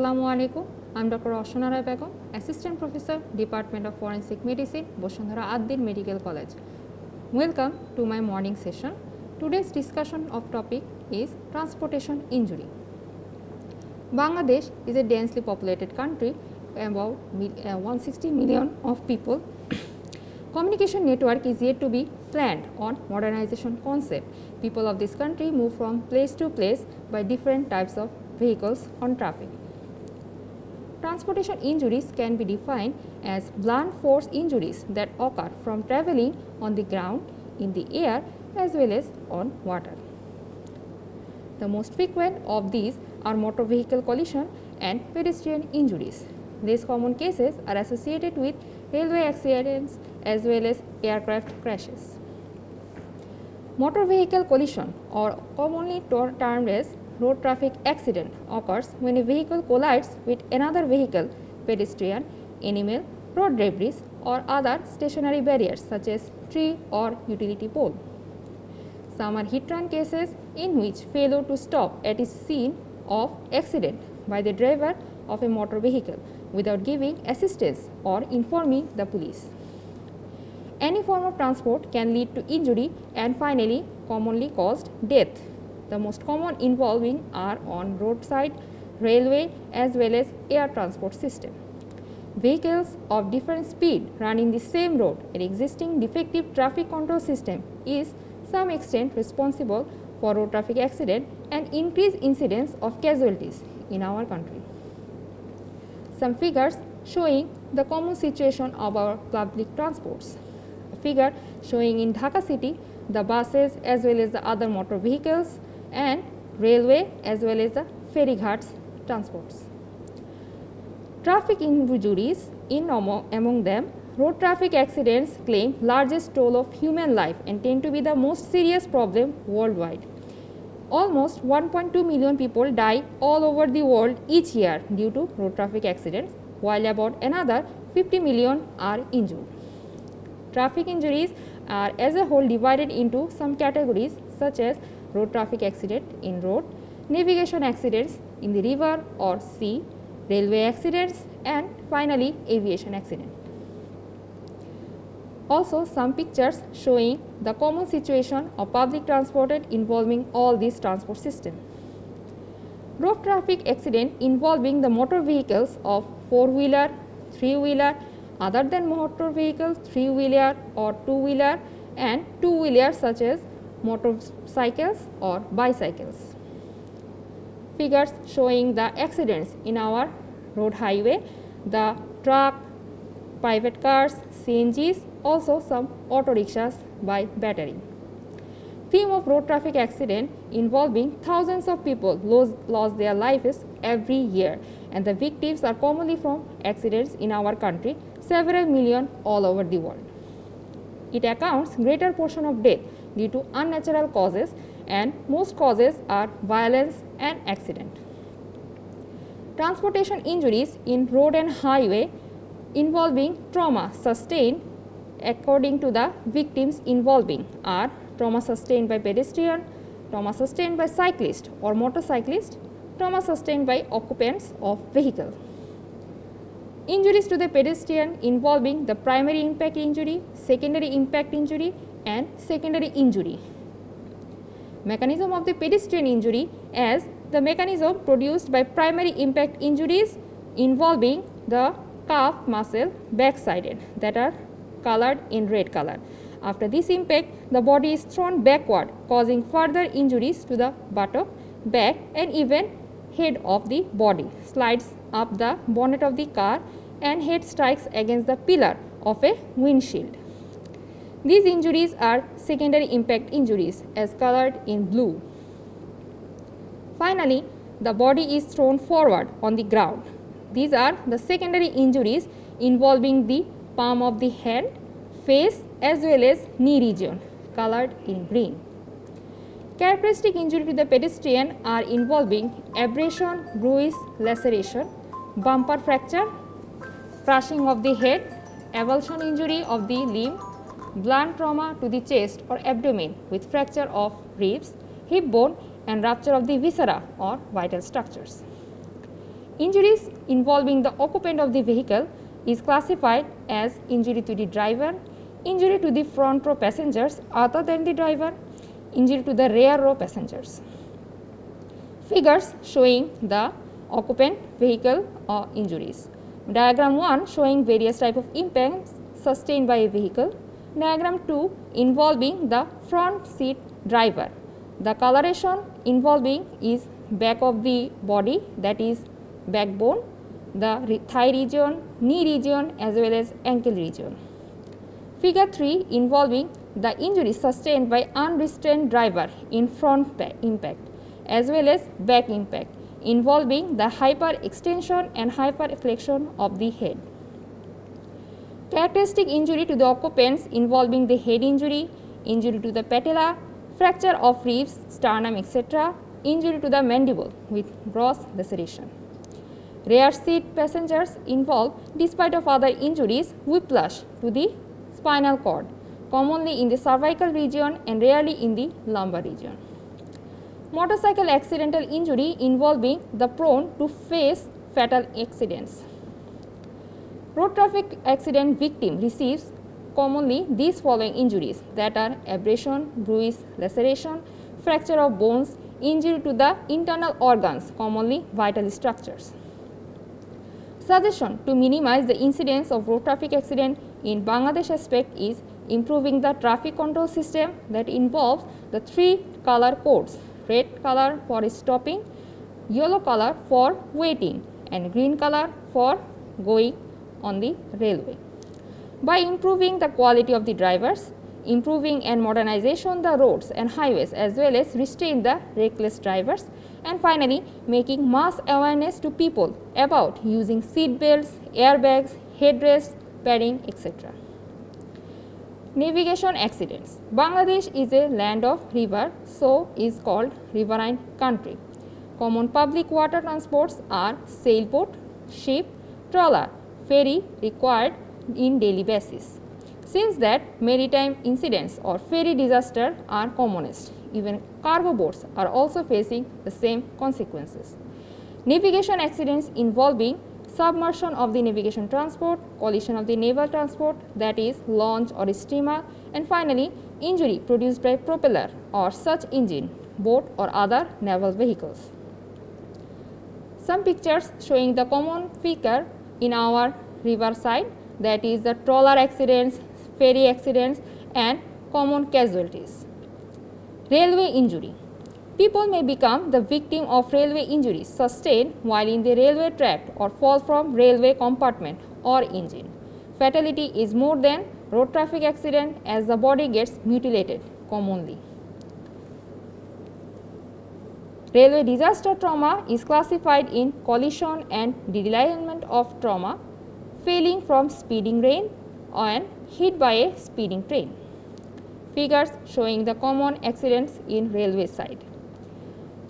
Assalamu alaikum. I am Dr. Rowshon Ara Begum, Assistant Professor, Department of Forensic Medicine, Bashundhara Ad-din Medical College. Welcome to my morning session. Today's discussion of topic is transportation injury. Bangladesh is a densely populated country, about 160 million of people. Communication network is yet to be planned on modernization concept. People of this country move from place to place by different types of vehicles on traffic. Transportation injuries can be defined as blunt force injuries that occur from traveling on the ground, in the air as well as on water. The most frequent of these are motor vehicle collision and pedestrian injuries. Less common cases are associated with railway accidents as well as aircraft crashes. Motor vehicle collision, or commonly termed as road traffic accident, occurs when a vehicle collides with another vehicle, pedestrian, animal, road debris or other stationary barriers such as tree or utility pole. Some are hit-run cases in which failure to stop at a scene of accident by the driver of a motor vehicle without giving assistance or informing the police. Any form of transport can lead to injury and finally commonly caused death. The most common involving are on roadside, railway as well as air transport system. Vehicles of different speed running the same road, an existing defective traffic control system is some extent responsible for road traffic accident and increased incidence of casualties in our country. Some figures showing the common situation of our public transports. A figure showing in Dhaka city the buses as well as the other motor vehicles and railway as well as the ferry ghats transports. Traffic injuries, among them, road traffic accidents claim largest toll of human life and tend to be the most serious problem worldwide. Almost 1.2 million people die all over the world each year due to road traffic accidents, while about another 50 million are injured. Traffic injuries are as a whole divided into some categories such as road traffic accident in road, navigation accidents in the river or sea, railway accidents and finally aviation accident. Also some pictures showing the common situation of public transport involving all these transport systems. Road traffic accident involving the motor vehicles of four-wheeler, three-wheeler, other than motor vehicle, three-wheeler or two-wheeler and two-wheeler such as motorcycles or bicycles. Figures showing the accidents in our road highway, the truck, private cars, CNGs, also some auto rickshaws by battery. Theme of road traffic accident involving thousands of people lost their lives every year and the victims are commonly from accidents in our country, several million all over the world. It accounts greater portion of death due to unnatural causes and most causes are violence and accident. Transportation injuries in road and highway involving trauma sustained according to the victims involving are trauma sustained by pedestrian, trauma sustained by cyclist or motorcyclist, trauma sustained by occupants of vehicle. Injuries to the pedestrian involving the primary impact injury, secondary impact injury and secondary injury. Mechanism of the pedestrian injury as the mechanism produced by primary impact injuries involving the calf muscle backsided that are colored in red color. After this impact, the body is thrown backward causing further injuries to the buttock, back and even head of the body, slides up the bonnet of the car and head strikes against the pillar of a windshield. These injuries are secondary impact injuries as colored in blue. Finally, the body is thrown forward on the ground. These are the secondary injuries involving the palm of the hand, face as well as knee region colored in green. Characteristic injury to the pedestrian are involving abrasion, bruise, laceration, bumper fracture, crushing of the head, avulsion injury of the limb, blunt trauma to the chest or abdomen with fracture of ribs, hip bone and rupture of the viscera or vital structures. Injuries involving the occupant of the vehicle is classified as injury to the driver, injury to the front row passengers other than the driver, injury to the rear row passengers. Figures showing the occupant vehicle injuries. Diagram 1 showing various type of impacts sustained by a vehicle. Diagram 2 involving the front seat driver. The coloration involving is back of the body, that is backbone, the thigh region, knee region as well as ankle region. Figure 3 involving the injury sustained by unrestrained driver in front impact as well as back impact involving the hyperextension and hyperflexion of the head. Characteristic injury to the occupants involving the head injury, injury to the patella, fracture of ribs, sternum etc., injury to the mandible with gross laceration. Rear seat passengers involve, despite of other injuries, whiplash to the spinal cord, commonly in the cervical region and rarely in the lumbar region. Motorcycle accidental injury involving the prone to face fatal accidents. Road traffic accident victim receives commonly these following injuries, that are abrasion, bruise, laceration, fracture of bones, injury to the internal organs, commonly vital structures. Suggestion to minimize the incidence of road traffic accident in Bangladesh aspect is improving the traffic control system that involves the 3 color codes: red color for stopping, yellow color for waiting and green color for going on the railway. By improving the quality of the drivers, improving and modernization the roads and highways as well as restrain the reckless drivers, and finally making mass awareness to people about using seat belts, airbags, headrests, padding etc. Navigation accidents. Bangladesh is a land of river, so is called riverine country. Common public water transports are sailboat, ship, trawler, ferry required in daily basis. Since that maritime incidents or ferry disaster are commonest, even cargo boats are also facing the same consequences. Navigation accidents involving submersion of the navigation transport, collision of the naval transport, that is launch or steamer, and finally injury produced by propeller or such engine, boat or other naval vehicles. Some pictures showing the common figure in our riverside, that is the trawler accidents, ferry accidents and common casualties. Railway injury. People may become the victim of railway injuries sustained while in the railway track or fall from railway compartment or engine. Fatality is more than road traffic accident as the body gets mutilated commonly. Railway disaster trauma is classified in collision and derailment of trauma, failing from speeding rain and hit by a speeding train. Figures showing the common accidents in railway side.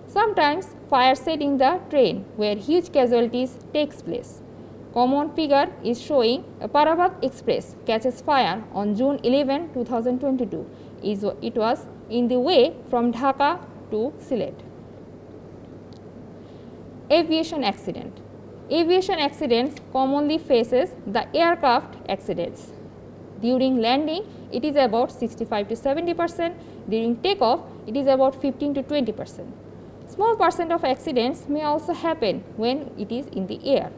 Sometimes fire set in the train where huge casualties takes place. Common figure is showing a Parabat Express catches fire on June 11, 2022. It was in the way from Dhaka to Sylhet. Aviation accident. Aviation accidents commonly faces the aircraft accidents. During landing, it is about 65 to 70%. During takeoff, it is about 15 to 20%. Small percent of accidents may also happen when it is in the air.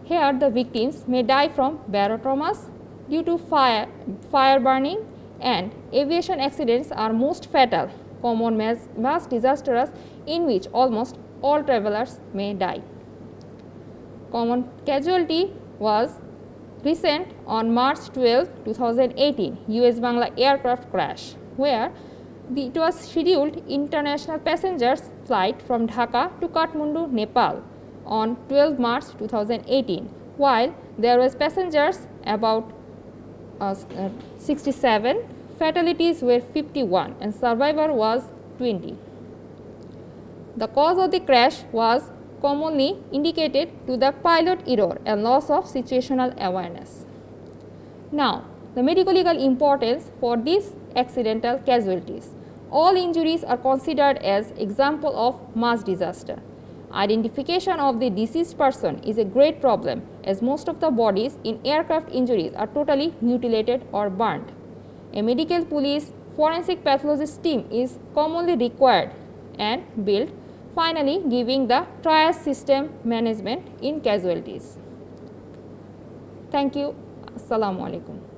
Here, the victims may die from barotraumas due to fire burning, and aviation accidents are most fatal, common mass disasters in which almost all travelers may die. Common casualty was recent on March 12, 2018 US Bangla aircraft crash, where it was scheduled international passengers flight from Dhaka to Kathmandu, Nepal on 12 March 2018, while there was passengers about 67, fatalities were 51 and survivor was 20. The cause of the crash was commonly indicated to the pilot error and loss of situational awareness. Now, the medical legal importance for these accidental casualties. All injuries are considered as example of mass disaster. Identification of the deceased person is a great problem, as most of the bodies in aircraft injuries are totally mutilated or burnt. A medical police forensic pathologist team is commonly required and built, finally giving the triage system management in casualties. Thank you. Assalamu alaikum.